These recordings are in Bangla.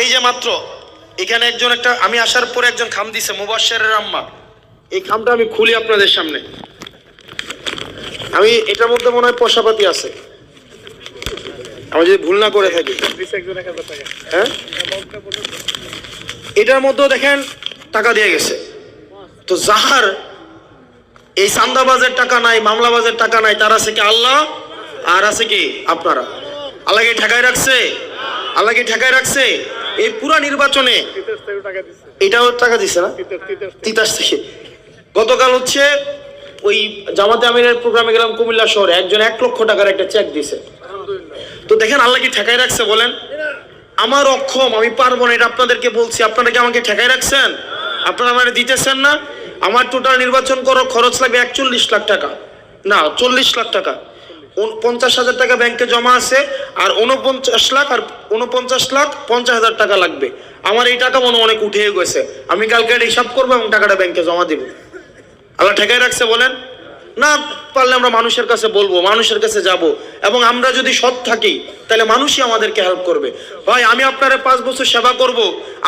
এই যে মাত্র এখানে একজন একটা আমি আসার পরে একজন খাম দিছে মুবাশশিরের আম্মা, এই খামটা আমি খুলি আপনাদের সামনে। আমি এটার মধ্যে মনে হয় পয়সাপাতি আছে, আমি যদি ভুল না করে থাকি। হ্যাঁ, এটার মধ্যেও দেখেন টাকা দিয়ে গেছে। তো যাহার এই চান্দাবাজের টাকা নাই, মামলাবাজের টাকা নাই, তার আছে কি আল্লাহ আর আছে কি আপনারা। আল্লাহকে ঠেকায় রাখছে, আল্লাহকে ঠেকায় রাখছে। এই পুরা নির্বাচনে এটাও টাকা দিছে না, তিতাস থেকে। গতকাল হচ্ছে ওই জামাতে আমিরের প্রোগ্রামে গেলাম কুমিল্লা শহরে, একজন 1 লক্ষ টাকার একটা চেক দিছে। তো দেখেন আল্লাহ কি ঠেকায় রাখছে বলেন? আমার অক্ষম, আমি পারবো না, এটা আপনাদেরকে বলছি। আপনারা কি আমাকে ঠেকায় রাখছেন? আপনারা আমার দিতেছেন না। আমার টোটাল নির্বাচন করো খরচ লাগবে 41 লাখ টাকা, না 40 লাখ টাকা। 50,000 টাকা ব্যাংকে জমা আছে, আর 49 লাখ আর 49 লাখ 50,000 টাকা লাগবে। আমার এই টাকা মনে অনেক উঠে গেছে, আমি কালকে হিসাব করবো এবং টাকাটা ব্যাংকে জমা দিব। আল্লাহ ঠেকায় রাখছে বলেন? না পারলে আমরা মানুষের কাছে বলবো, মানুষের কাছে যাব, এবং আমরা যদি সৎ থাকি তাহলে মানুষই আমাদেরকে হেল্প করবে। ভাই আমি আপনার 5 বছর সেবা করব,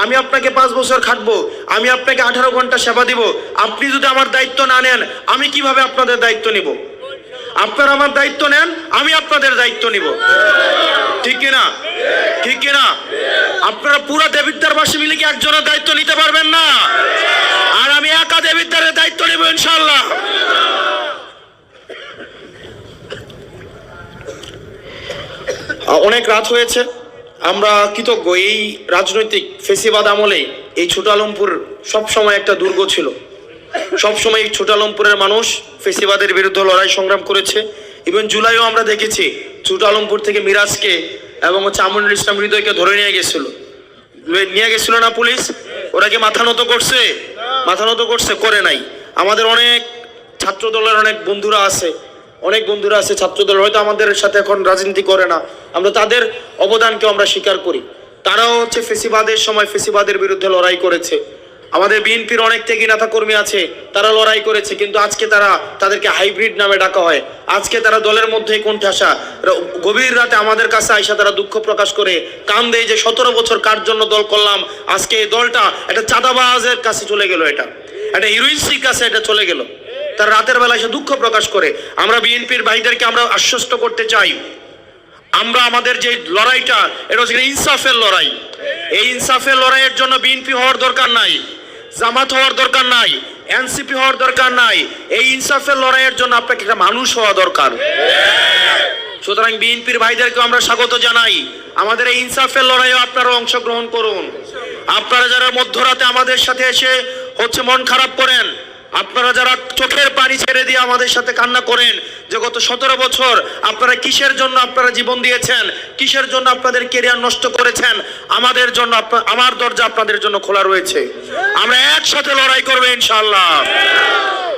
আমি আপনাকে 5 বছর খাটবো, আমি আপনাকে 18 ঘন্টা সেবা দিব। আপনি যদি আমার দায়িত্ব না নেন, আমি কিভাবে আপনাদের দায়িত্ব নিব? আপনারা আমার দায়িত্ব নেন, আমি আপনাদের দায়িত্ব নিব। ঠিক কিনা? ঠিক কিনা? আপনারা পুরো দেবিদ্বারবাসী মিলে কি একজনের দায়িত্ব নিতে পারবেন না? আর আমি একা দেবিদ্বারের দায়িত্ব নিব ইনশাআল্লাহ। অনেক রাত হয়েছে, আমরা কৃতজ্ঞ। এই রাজনৈতিক ফেসিবাদ আমলে এই ছোট আলমপুর সবসময় একটা দুর্গ ছিল। সবসময় ছোট আলমপুরের মানুষ ফেসিবাদের বিরুদ্ধে লড়াই সংগ্রাম করেছে। ইভেন জুলাইও আমরা দেখেছি ছোট আলমপুর থেকে মিরাজকে এবং আমিনুল ইসলাম হৃদয়কে ধরে নিয়ে গেছিল না পুলিশ? ওরা কি মাথা নত করছে? মাথা নত করছে? করে নাই। আমাদের অনেক ছাত্র দলের অনেক বন্ধুরা আছে, ছাত্র দল, হয়তো আমাদের সাথে এখন রাজনীতি করে না, আমরা তাদের অবদানকে আমরা স্বীকার করি। তারাও হচ্ছে ফেসিবাদের সময় ফেসিবাদের বিরুদ্ধে লড়াই করেছে। আমাদের বিএনপির অনেক ত্যাগী নেতা কর্মী আছে, তারা লড়াই করেছে, কিন্তু আজকে তাদেরকে হাইব্রিড নামে ডাকা হয়। আজকে তারা দলের মধ্যে কোণঠাসা, গভীর রাতে আমাদের কাছে আইসা তারা দুঃখ প্রকাশ করে কান্দে যে 17 বছর কার জন্য দল করলাম, আজকে এই দলটা একটা চাঁদাবাজের কাছে চলে গেল, এটা একটা হিরোইন্সির কাছে এটা চলে গেল। তার রাতের বেলায় সে দুঃখ প্রকাশ করে। আমরা বিএনপির ভাইদেরকে আমরা আশ্বস্ত করতে চাই, আমরা আমাদের যে লড়াইটা, এটা হচ্ছে ইনসাফের লড়াই। এই ইনসাফের লড়াইয়ের জন্য বিএনপি হওয়ার দরকার নাই, জামাত হওয়ার দরকার নাই, এনসিপি হওয়ার দরকার নাই। এই ইনসাফের লড়াইয়ের জন্য আপনাকে একটা মানুষ হওয়া দরকার। সুতরাং বিএনপির ভাইদেরকে আমরা স্বাগত জানাই। আমাদের এই ইনসাফের লড়াইয়ে আপনারা অংশগ্রহণ করুন। আপনারা যারা মধ্যরাতে আমাদের সাথে এসে হচ্ছে মন খারাপ করেন, আপনারা যারা চোখের পানি ছেড়ে দিয়ে আমাদের সাথে কান্না করেন যে গত 17 বছর আপনারা কিসের জন্য আপনারা জীবন দিয়েছেন, কিসের জন্য আপনাদের ক্যারিয়ার নষ্ট করেছেন, আমাদের জন্য আমার দরজা আপনাদের জন্য খোলা রয়েছে। আমরা একসাথে লড়াই করব ইনশাআল্লাহ।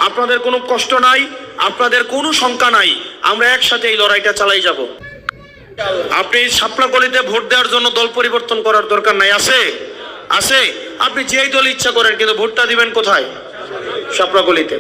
আপনাদের কোনো কষ্ট নাই, আপনাদের কোনো শঙ্কা নাই, আমরা একসাথে এই লড়াইটা চালাই যাব। আপনি শাপলাকলিতে ভোট দেওয়ার জন্য দল পরিবর্তন করার দরকার নাই। আছে আপনি যেই দল ইচ্ছা করেন, কিন্তু ভোটটা দিবেন কোথায়? শাপলাকলিতে।